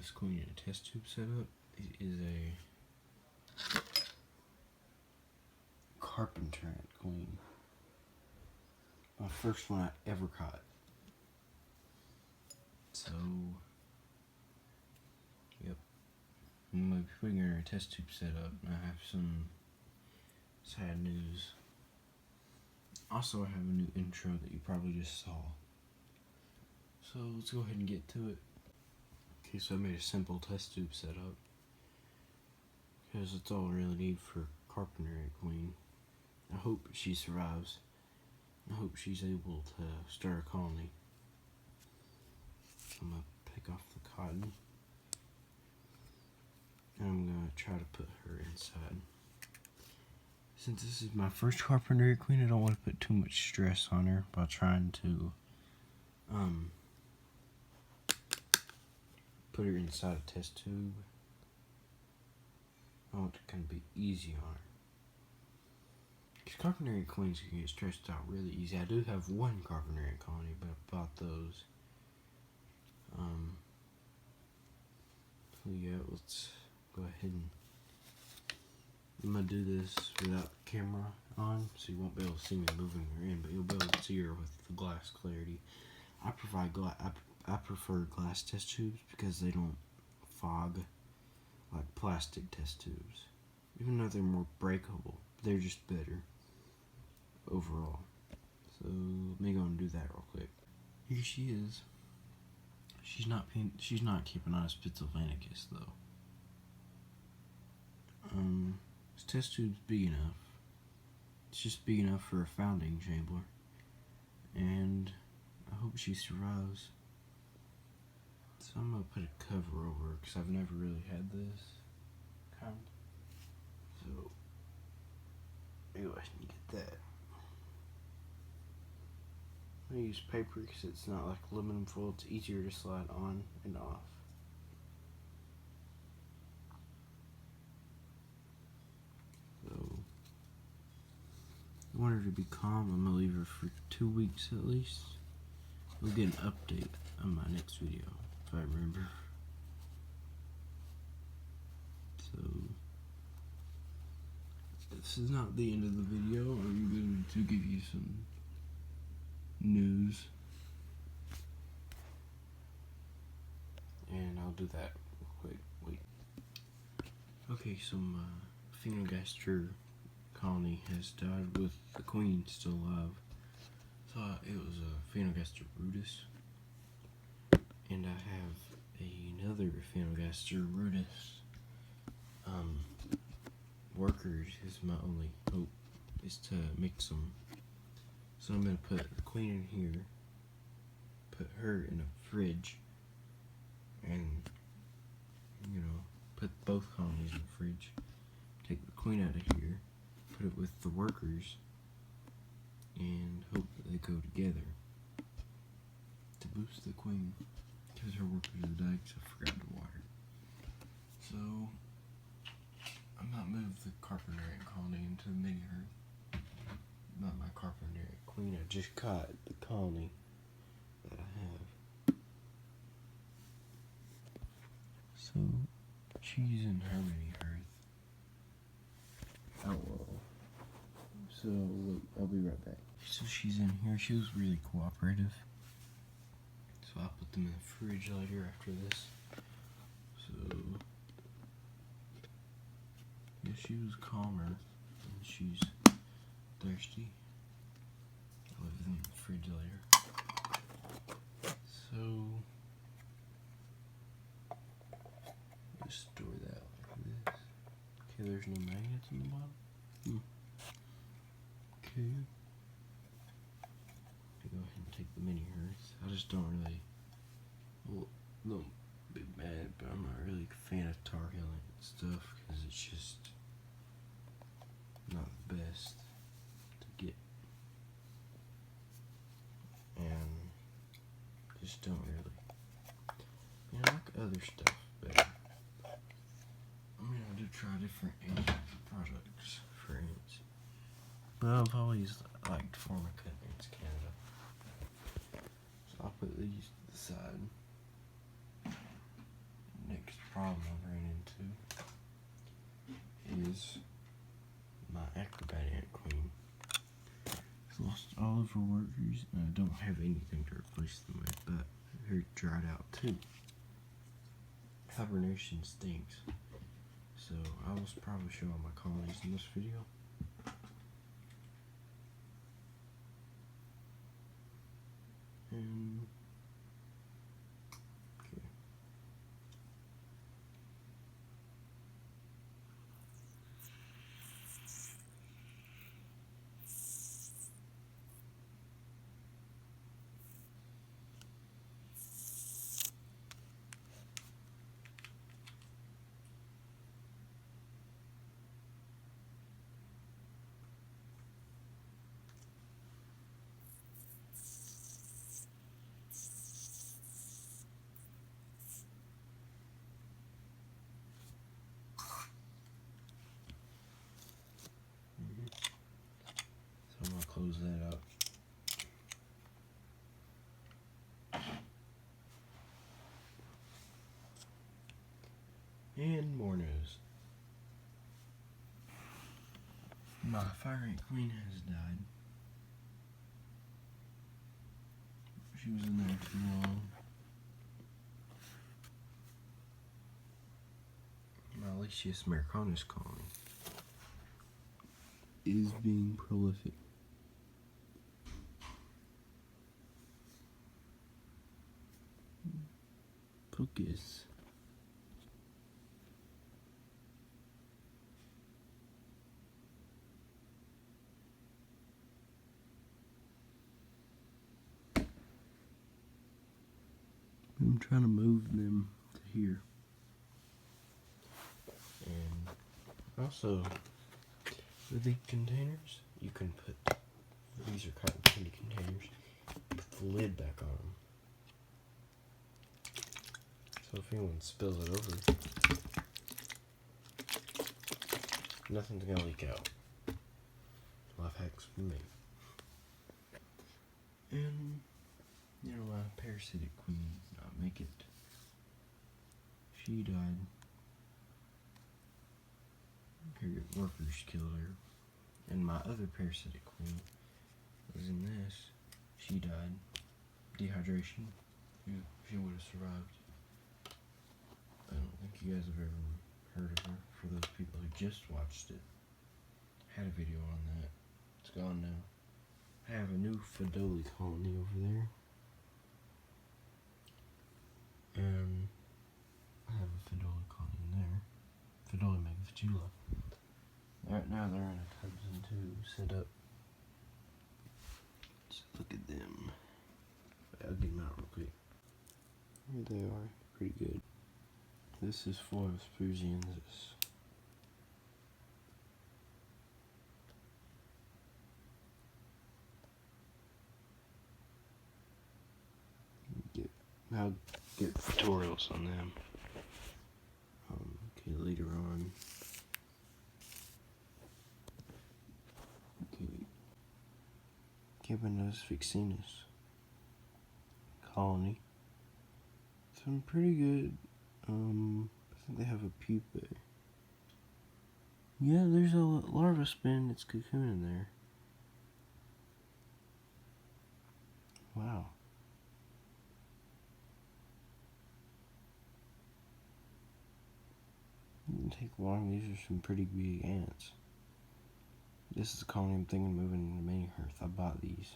this queen in a test tube setup. It is a carpenter ant queen. My first one I ever caught. So, yep. I'm going to be putting her in a test tube setup. I have some sad news. Also, I have a new intro that you probably just saw. So, let's go ahead and get to it. Okay, so I made a simple test tube setup. Because that's all I really need for carpenter ant queen. I hope she survives. I hope she's able to start a colony. I'm going to pick off the cotton. And I'm going to try to put her inside. Since this is my first carpenter ant queen, I don't want to put too much stress on her by trying to put her inside a test tube. I want it to kind of be easy on her. Because carpenter ant queens can get stressed out really easy. I do have one carpenter ant colony, but I bought those. So yeah, let's go ahead and I'm going to do this without the camera on, so you won't be able to see me moving her in, but you'll be able to see her with the glass clarity. I prefer glass test tubes because they don't fog like plastic test tubes. Even though they're more breakable, they're just better overall. So let me go and do that real quick. Here she is. She's not keeping on a Spitzelvanicus though. This test tube's big enough. It's just big enough for a founding chamber. And I hope she survives. So I'm going to put a cover over her because I've never really had this kind. So, anyway, you get that. I'm going to use paper because it's not like aluminum foil. It's easier to slide on and off. So, I want her to be calm. I'm going to leave her for 2 weeks at least. We'll get an update on my next video, if I remember. So, this is not the end of the video. I'm going to give you some news. And I'll do that real quick. Wait. Okay, some Phaenogaster colony has died with the queen still alive. Thought it was a Phaenogaster brutus. And I have another Phaenogaster brutus. Workers is my only hope is to mix them. So I'm going to put the queen in here, put her in a fridge, and, put both colonies in the fridge. Take the queen out of here, put it with the workers, and hope that they go together to boost the queen. Because her workers have died because I forgot to water. So, I might move the carpenter ant colony into the mini earth. Not my carpenter ant queen. I just caught the colony that I have. So, she's in her mini earth. Oh well. So, wait, I'll be right back. So she's in here. She was really cooperative. So I'll put them in the fridge later after this. So, yeah, she was calmer and she's thirsty. I'll leave them in the fridge later. So, just store that like this. Okay, there's no magnets in the bottom. Okay. Go ahead and take the mini earth. I just don't really, don't be mad, but I'm not really a fan of tar healing stuff because it's just not the best to get, and just don't really, I like other stuff better. I mean, I do try different ant products for ants, but I've always liked Formica Ants Canada. I'll put these to the side. Next problem I ran into is my acrobat ant queen. She's lost all of her workers, and I don't have anything to replace them with, but they're dried out too. Hibernation stinks, so I will probably show all my colonies in this video. And okay. So I'm gonna close that up. And more news. My fire ant queen has died. She was in there too long. My Alexius americanus colony is being prolific. Focus. I'm trying to move them to here. And also, with the containers, you can put, these are cotton candy containers, put the lid back on them. So if anyone spills it over, nothing's gonna leak out. Life hacks from me. And, you know, my parasitic queen did not make it. She died. Her workers killed her. And my other parasitic queen was in this. She died. Dehydration. She would have survived. I don't think you guys have ever heard of her. For those people who just watched it. Had a video on that. It's gone now. I have a new Fedoli colony over there. And I have a Fedoli colony in there. Fedoli megafatula. Right now they're in a Tubson 2 set up. So look at them. I'll get them out real quick. Here they are. Pretty good. This is Phlois prusiensis. I'll get tutorials on them. Okay, later on. Okay. Cabanos vixenus colony. Some pretty good. I think they have a pupae. Yeah, there's a larva spinning its cocoon in there. Wow. Didn't take long. These are some pretty big ants. This is the colony I'm thinking of moving into Mayhearth. I bought these.